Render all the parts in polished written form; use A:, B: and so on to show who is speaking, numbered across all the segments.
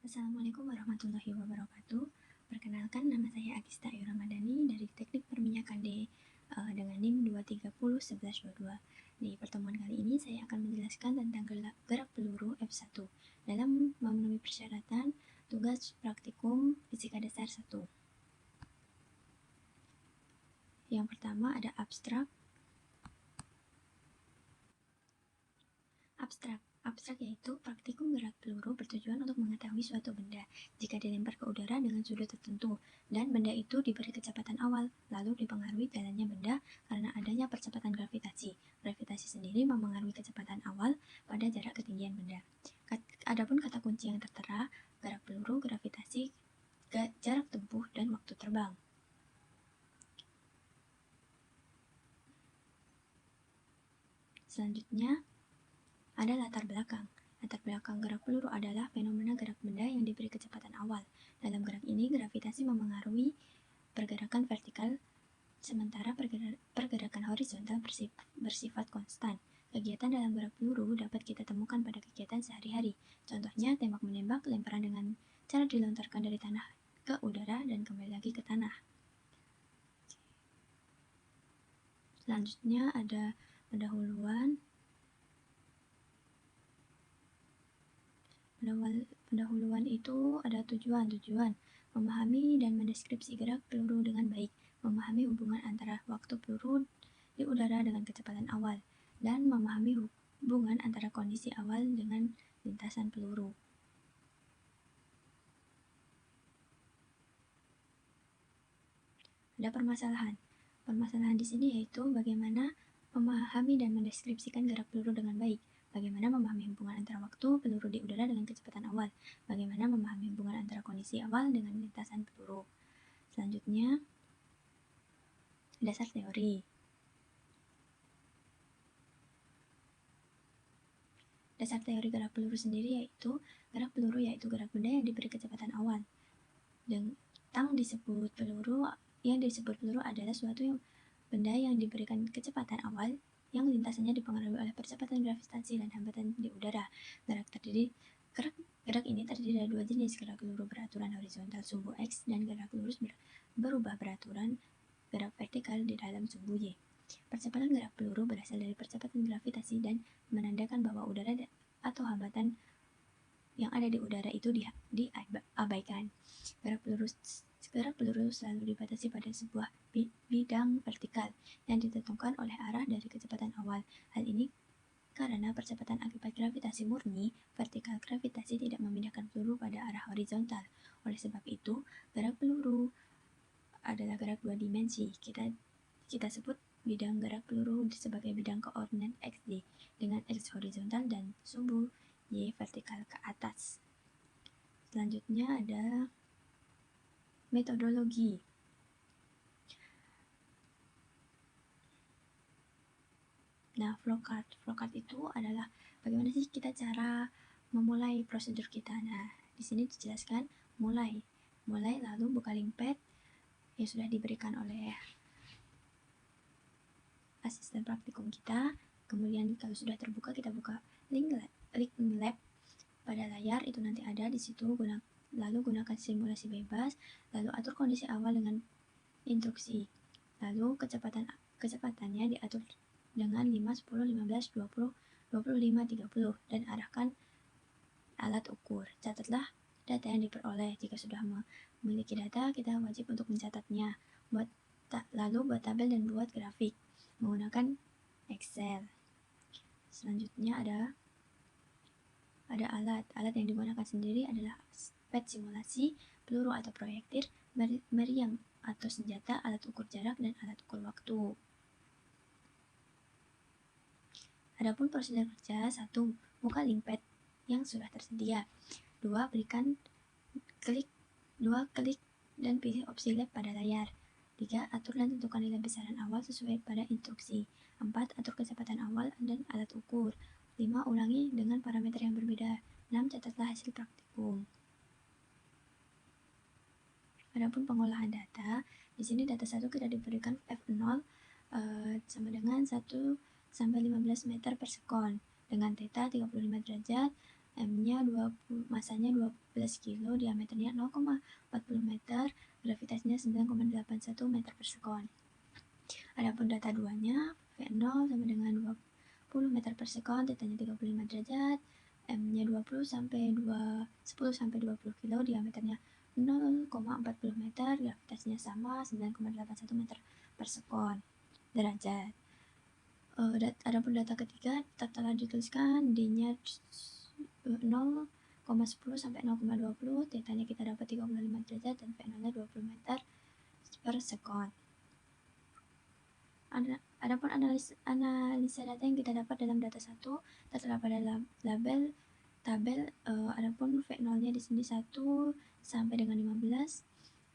A: Assalamualaikum warahmatullahi wabarakatuh. Perkenalkan, nama saya Agista Ayu Ramadhani dari Teknik Perminyakan dengan NIM 2301122. Di pertemuan kali ini saya akan menjelaskan tentang gerak peluru F1 dalam memenuhi persyaratan tugas praktikum Fisika Dasar 1. Yang pertama ada abstrak. Abstrak yaitu praktikum gerak peluru bertujuan untuk mengetahui suatu benda jika dilempar ke udara dengan sudut tertentu, dan benda itu diberi kecepatan awal, lalu dipengaruhi jalannya benda karena adanya percepatan gravitasi. Gravitasi sendiri mempengaruhi kecepatan awal pada jarak ketinggian benda. Adapun kata kunci yang tertera, gerak peluru, gravitasi, jarak tempuh, dan waktu terbang. Selanjutnya, ada latar belakang. Latar belakang gerak peluru adalah fenomena gerak benda yang diberi kecepatan awal. Dalam gerak ini, gravitasi memengaruhi pergerakan vertikal, sementara pergerakan horizontal bersifat konstan. Kegiatan dalam gerak peluru dapat kita temukan pada kegiatan sehari-hari. Contohnya, tembak-menembak, lemparan dengan cara dilontarkan dari tanah ke udara dan kembali lagi ke tanah. Selanjutnya ada pendahuluan. Pendahuluan itu ada tujuan memahami dan mendeskripsi gerak peluru dengan baik, memahami hubungan antara waktu peluru di udara dengan kecepatan awal, dan memahami hubungan antara kondisi awal dengan lintasan peluru. Ada permasalahan. Permasalahan di sini yaitu bagaimana memahami dan mendeskripsikan gerak peluru dengan baik. Bagaimana memahami hubungan antara waktu peluru di udara dengan kecepatan awal. Bagaimana memahami hubungan antara kondisi awal dengan lintasan peluru. Selanjutnya, dasar teori. Dasar teori gerak peluru sendiri yaitu gerak peluru yaitu gerak benda yang diberi kecepatan awal. Yang disebut peluru adalah suatu benda yang diberikan kecepatan awal yang lintasannya dipengaruhi oleh percepatan gravitasi dan hambatan di udara. Gerak ini terdiri dari dua jenis, gerak peluru beraturan horizontal sumbu X dan gerak lurus berubah beraturan gerak vertikal di dalam sumbu Y. Percepatan gerak peluru berasal dari percepatan gravitasi dan menandakan bahwa udara atau hambatan yang ada di udara itu diabaikan. Gerak peluru selalu dibatasi pada sebuah bidang vertikal yang ditentukan oleh arah dari kecepatan awal. Hal ini karena percepatan akibat gravitasi murni, vertikal gravitasi tidak memindahkan peluru pada arah horizontal. Oleh sebab itu, gerak peluru adalah gerak dua dimensi. Kita sebut bidang gerak peluru sebagai bidang koordinat XY dengan X horizontal dan sumbu Y vertikal ke atas. Selanjutnya ada metodologi. Nah, flowchart itu adalah bagaimana sih kita cara memulai prosedur kita. Nah, di sini dijelaskan mulai lalu buka link pad yang sudah diberikan oleh asisten praktikum kita. Kemudian kalau sudah terbuka, kita buka link lab pada layar, itu nanti ada di situ. Lalu gunakan simulasi bebas, lalu atur kondisi awal dengan instruksi. Lalu kecepatannya diatur dengan 5, 10, 15, 20, 25, 30 dan arahkan alat ukur. Catatlah data yang diperoleh. Jika sudah memiliki data, kita wajib untuk mencatatnya. Lalu buat tabel dan buat grafik menggunakan Excel. Selanjutnya ada alat yang digunakan sendiri adalah pad simulasi, peluru atau proyektil, meriam atau senjata, alat ukur jarak, dan alat ukur waktu. Adapun prosedur kerja: 1. Buka link pad yang sudah tersedia. 2. Klik dan pilih opsi lab pada layar. 3. Atur dan tentukan nilai besaran awal sesuai pada instruksi. 4. Atur kecepatan awal dan alat ukur. 5. Ulangi dengan parameter yang berbeda. 6. Catatlah hasil praktikum. Adapun pengolahan data, di sini data 1 kita diberikan F0 sama dengan 1 sampai 15 meter per sekon dengan theta 35 derajat, M-nya 20, masanya 12 kilo, diameternya 0,40 meter, gravitasinya 9,81 meter per sekon. Adapun data 2-nya, V0 sama dengan 20 meter per sekon, tetanya 35 derajat, M-nya 10 sampai 20 kilo, diameternya 0,40 meter, gravitasinya sama 9,81 meter per sekon derajat. Adapun data ketiga telah dituliskan, D-nya 0,10 sampai 0,20, tetanya kita dapat 35 derajat dan V0-nya 20 meter per sekon. Adapun analisa data yang kita dapat dalam data 1 tertera pada label tabel. Adapun V0-nya di sini 1 sampai dengan 15,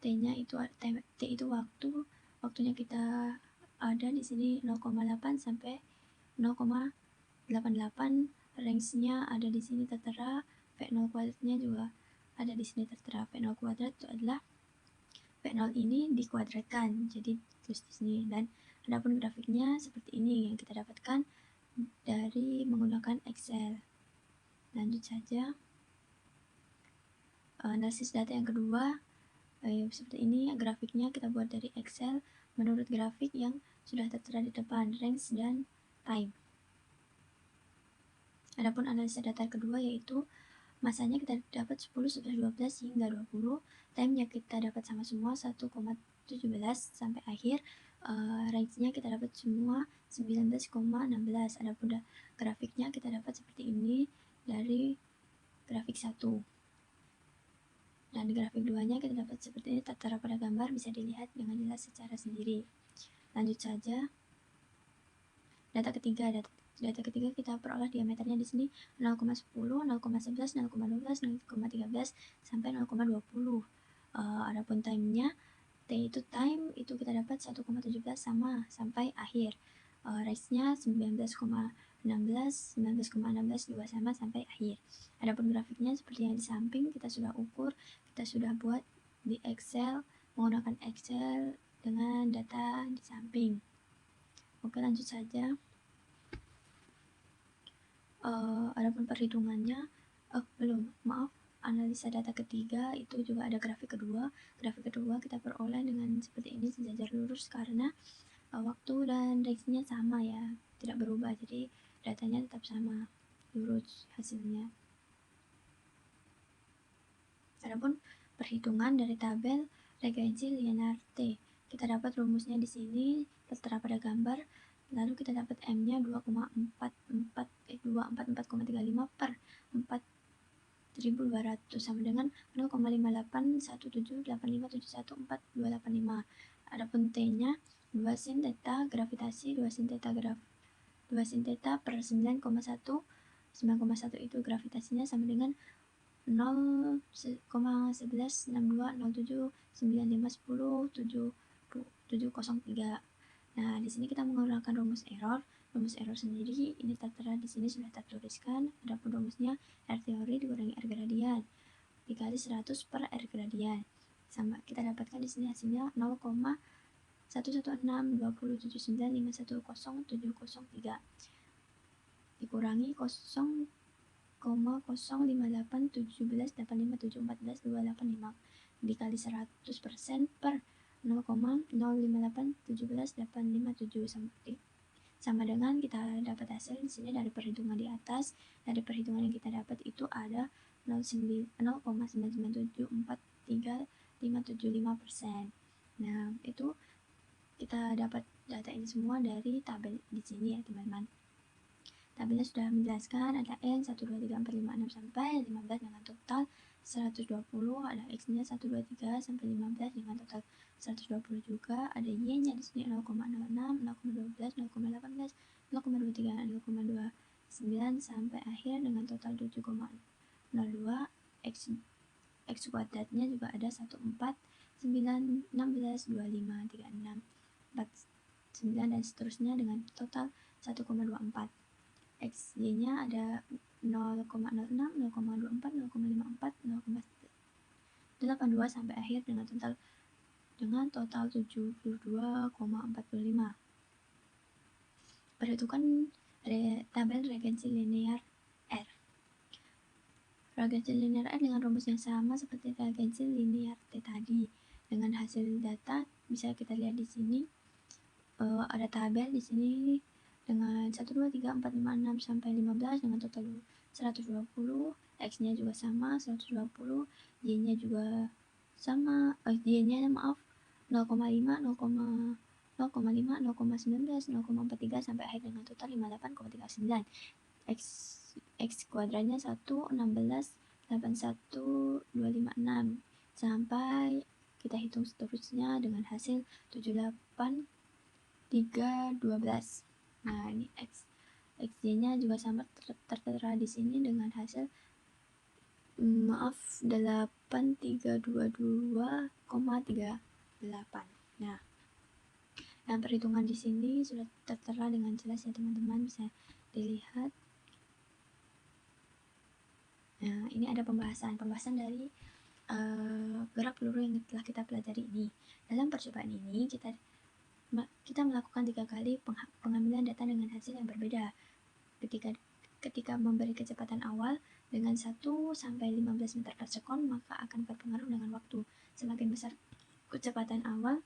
A: T-nya itu waktunya kita ada di sini 0,8 sampai 0,88, range-nya ada di sini tertera, V0 kuadratnya juga ada di sini tertera. V0 kuadrat itu adalah V0 ini dikuadratkan, jadi tulis di sini. Dan adapun grafiknya seperti ini yang kita dapatkan dari menggunakan Excel. Lanjut saja. Analisis data yang kedua, seperti ini grafiknya kita buat dari Excel menurut grafik yang sudah tertera di depan, range dan time. Adapun analisa data kedua yaitu masanya kita dapat 10, 11, 12 hingga 20, time-nya kita dapat sama semua 1,17 sampai akhir, range-nya kita dapat semua 19,16. Adapun grafiknya kita dapat seperti ini dari grafik 1. Dan di grafik 2-nya kita dapat seperti ini tertera pada gambar, bisa dilihat dengan jelas secara sendiri. Lanjut saja. Data ketiga kita peroleh diameternya di sini 0,10, 0,11, 0,12, 0,13 sampai 0,20. Adapun time-nya, T itu time, itu kita dapat 1,17 sama sampai akhir. Range-nya 19,16, 2 sama sampai akhir. Adapun grafiknya seperti yang di samping, kita sudah ukur, kita sudah buat di Excel menggunakan Excel dengan data di samping. Oke, lanjut saja. Adapun perhitungannya, analisa data ketiga itu juga ada grafik kedua. Grafik kedua kita peroleh dengan seperti ini, sejajar lurus, karena waktu dan range-nya sama ya, tidak berubah, jadi datanya tetap sama, lurus hasilnya. Adapun perhitungan dari tabel regensi linear T, kita dapat rumusnya di sini tertera pada gambar. Lalu kita dapat M-nya 244,35 per 4.200 sama dengan 0,581785714285. Adapun T-nya 2 sin theta gravitasi, 2 sin theta per 9,1 itu gravitasinya sama dengan 0,11620795107703. Nah, di sini kita menggunakan rumus error. Rumus error sendiri ini tertera di sini, sudah tertuliskan. Adapun rumusnya R teori dikurangi R gradian dikali 100 per R gradian. Sama kita dapatkan di sini hasilnya 0,1162079510703 dikurangi 0,05817185714 dikali 100% per 0,058171857 sama dengan kita dapat hasil di sini dari perhitungan di atas. Dari perhitungan yang kita dapat itu ada 0,99743,575%. Nah, itu kita dapat data ini semua dari tabel di sini ya teman-teman. Tabelnya sudah menjelaskan ada N 1, 2, 3, 4, 5, 6 sampai 15 dengan total 120, ada X-nya 1, 2, 3 sampai 15 dengan total 120 juga, ada Y-nya di sini 0,06, 0,12, 0,18, 0,23, 0,29 sampai akhir dengan total 7,02. X kuadratnya juga ada 1, 4, 9, 16, 25, 36, 49 dan seterusnya dengan total 1,24. XY-nya ada 0,06, 0,24, 0,54, 0,82 sampai akhir dengan total 72,45. Perhitungan tabel regensi linear R. Frekuensi linear R dengan rumus yang sama seperti frekuensi linear T tadi. Dengan hasil data bisa kita lihat di sini. Ada tabel di sini dengan 1, 2, 3, 4, 5, 6 sampai 15 dengan total 120, X-nya juga sama 120, Y-nya juga sama, Y-nya maaf 0,5, 0,5, 0,19, 0,43 sampai akhir dengan total 58,39. X kuadratnya 1, 16, 81, 256 sampai kita hitung seterusnya dengan hasil 78, 3, 12. Nah, ini XY-nya juga sama tertera di sini dengan hasil 8322,38. Nah, yang perhitungan di sini sudah tertera dengan jelas ya teman-teman, bisa dilihat. Nah, ini ada pembahasan dari gerak peluru yang telah kita pelajari ini. Dalam percobaan ini kita melakukan 3 kali pengambilan data dengan hasil yang berbeda. Ketika memberi kecepatan awal dengan 1 sampai 15 meter per sekon, maka akan berpengaruh dengan waktu. Semakin besar kecepatan awal,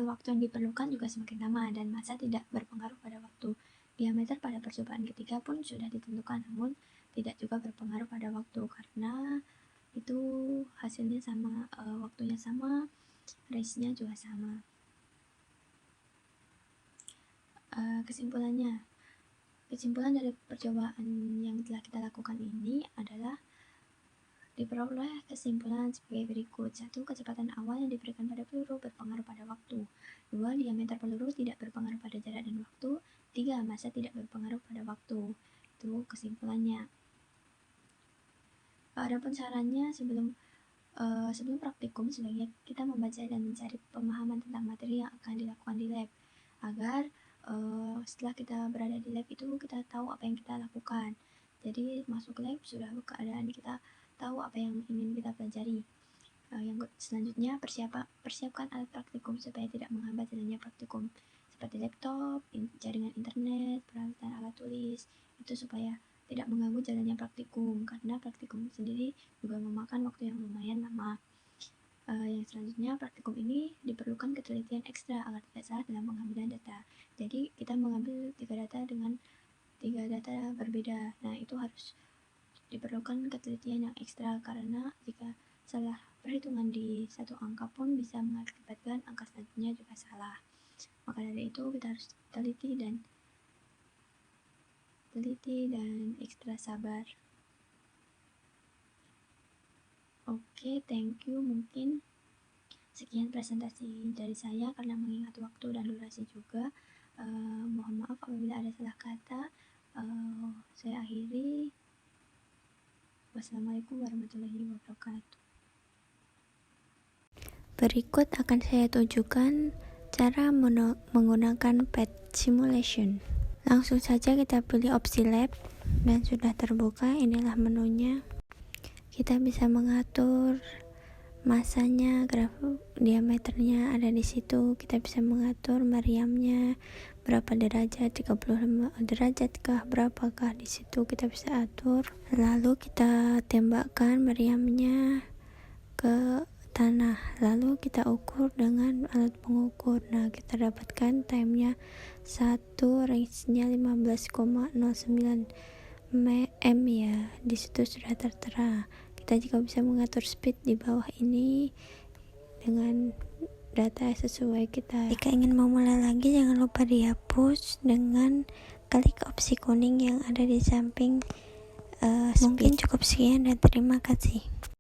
A: waktu yang diperlukan juga semakin lama, dan massa tidak berpengaruh pada waktu. Diameter pada percobaan ketiga pun sudah ditentukan, namun tidak juga berpengaruh pada waktu karena itu hasilnya sama, waktunya sama, range-nya juga sama. Kesimpulan dari percobaan yang telah kita lakukan ini adalah diperoleh kesimpulan sebagai berikut. 1. Kecepatan awal yang diberikan pada peluru berpengaruh pada waktu. 2. Diameter peluru tidak berpengaruh pada jarak dan waktu. 3. Massa tidak berpengaruh pada waktu. Itu kesimpulannya. Adapun sarannya, sebelum praktikum sebaiknya kita membaca dan mencari pemahaman tentang materi yang akan dilakukan di lab, agar setelah kita berada di lab itu kita tahu apa yang kita lakukan. Jadi masuk lab sudah keadaan kita tahu apa yang ingin kita pelajari. Yang selanjutnya, persiapkan alat praktikum supaya tidak menghambat jalannya praktikum, seperti laptop, jaringan internet, peralatan alat tulis, itu supaya tidak mengganggu jalannya praktikum, karena praktikum sendiri juga memakan waktu yang lumayan lama. Yang selanjutnya, praktikum ini diperlukan ketelitian ekstra agar tidak salah dalam pengambilan data. Jadi kita mengambil 3 data dengan 3 data berbeda. Nah, itu harus diperlukan ketelitian yang ekstra, karena jika salah perhitungan di satu angka pun bisa mengakibatkan angka selanjutnya juga salah. Maka dari itu kita harus teliti dan ekstra sabar. Oke, thank you. Mungkin sekian presentasi dari saya, karena mengingat waktu dan durasi juga. Mohon maaf apabila ada salah kata. Saya akhiri. Wassalamualaikum warahmatullahi wabarakatuh. Berikut akan saya tunjukkan cara menggunakan PET simulation. Langsung saja kita pilih opsi lab dan sudah terbuka. Inilah menunya. Kita bisa mengatur masanya, diameternya ada di situ. Kita bisa mengatur meriamnya berapa derajat, 35 derajat kah, berapakah, di situ kita bisa atur. Lalu kita tembakkan meriamnya ke tanah, lalu kita ukur dengan alat pengukur. Nah, kita dapatkan timenya 1, range-nya 15,09 m ya, di situ sudah tertera. Kita juga bisa mengatur speed di bawah ini dengan data sesuai kita. Jika ingin memulai lagi, jangan lupa dihapus dengan klik opsi kuning yang ada di samping. Mungkin cukup sekian dan terima kasih.